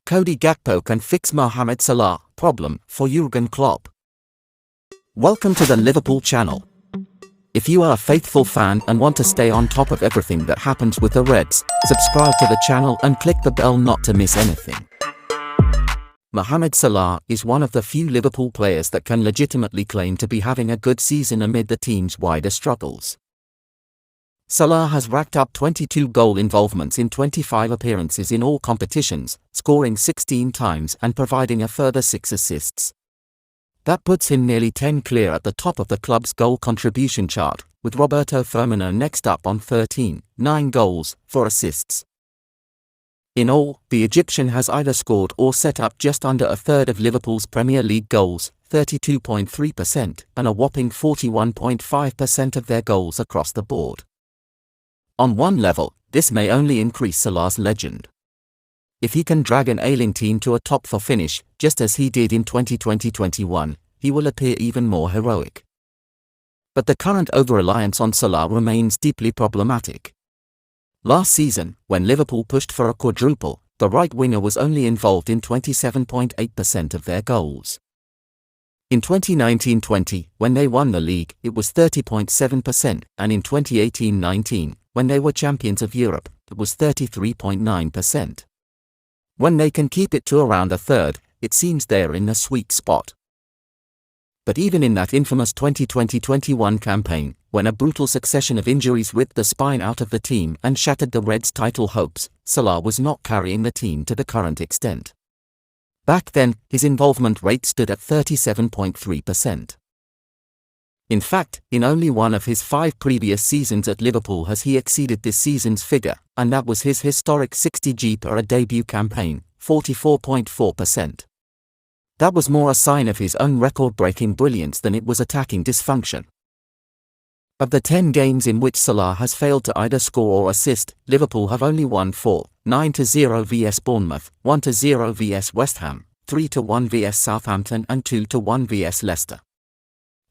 Cody Gakpo can fix Mohamed Salah problem for Jürgen Klopp. Welcome to the Liverpool channel. If you are a faithful fan and want to stay on top of everything that happens with the Reds, subscribe to the channel and click the bell not to miss anything. Mohamed Salah is one of the few Liverpool players that can legitimately claim to be having a good season amid the team's wider struggles. Salah has racked up 22 goal involvements in 25 appearances in all competitions, scoring 16 times and providing a further 6 assists. That puts him nearly 10 clear at the top of the club's goal contribution chart, with Roberto Firmino next up on 13, 9 goals, 4 assists. In all, the Egyptian has either scored or set up just under a third of Liverpool's Premier League goals, 32.3%, and a whopping 41.5% of their goals across the board. On one level, this may only increase Salah's legend. If he can drag an ailing team to a top 4 finish, just as he did in 2020-21, he will appear even more heroic. But the current over-reliance on Salah remains deeply problematic. Last season, when Liverpool pushed for a quadruple, the right winger was only involved in 27.8% of their goals. In 2019-20, when they won the league, it was 30.7%, and in 2018-19, when they were champions of Europe, it was 33.9%. When they can keep it to around a third, it seems they're in a sweet spot. But even in that infamous 2020-21 campaign, when a brutal succession of injuries ripped the spine out of the team and shattered the Reds' title hopes, Salah was not carrying the team to the current extent. Back then, his involvement rate stood at 37.3%. In fact, in only one of his 5 previous seasons at Liverpool has he exceeded this season's figure, and that was his historic 60 G per a debut campaign, 44.4%. That was more a sign of his own record-breaking brilliance than it was attacking dysfunction. Of the 10 games in which Salah has failed to either score or assist, Liverpool have only won 4, 9-0 vs Bournemouth, 1-0 vs West Ham, 3-1 vs Southampton and 2-1 vs Leicester.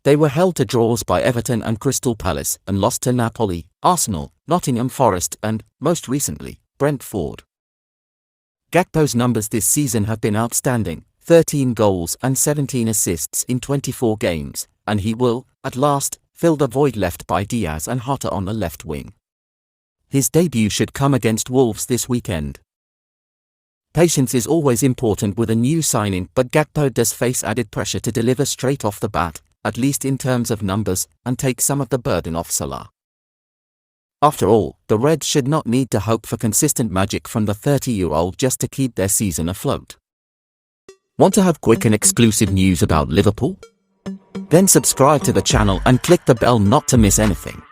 They were held to draws by Everton and Crystal Palace and lost to Napoli, Arsenal, Nottingham Forest and, most recently, Brentford. Gakpo's numbers this season have been outstanding, 13 goals and 17 assists in 24 games, and he will, at last, fill the void left by Diaz and Jota on the left wing. His debut should come against Wolves this weekend. Patience is always important with a new signing, but Gakpo does face added pressure to deliver straight off the bat, at least in terms of numbers, and take some of the burden off Salah. After all, the Reds should not need to hope for consistent magic from the 30-year-old just to keep their season afloat. Want to have quick and exclusive news about Liverpool? Then subscribe to the channel and click the bell not to miss anything.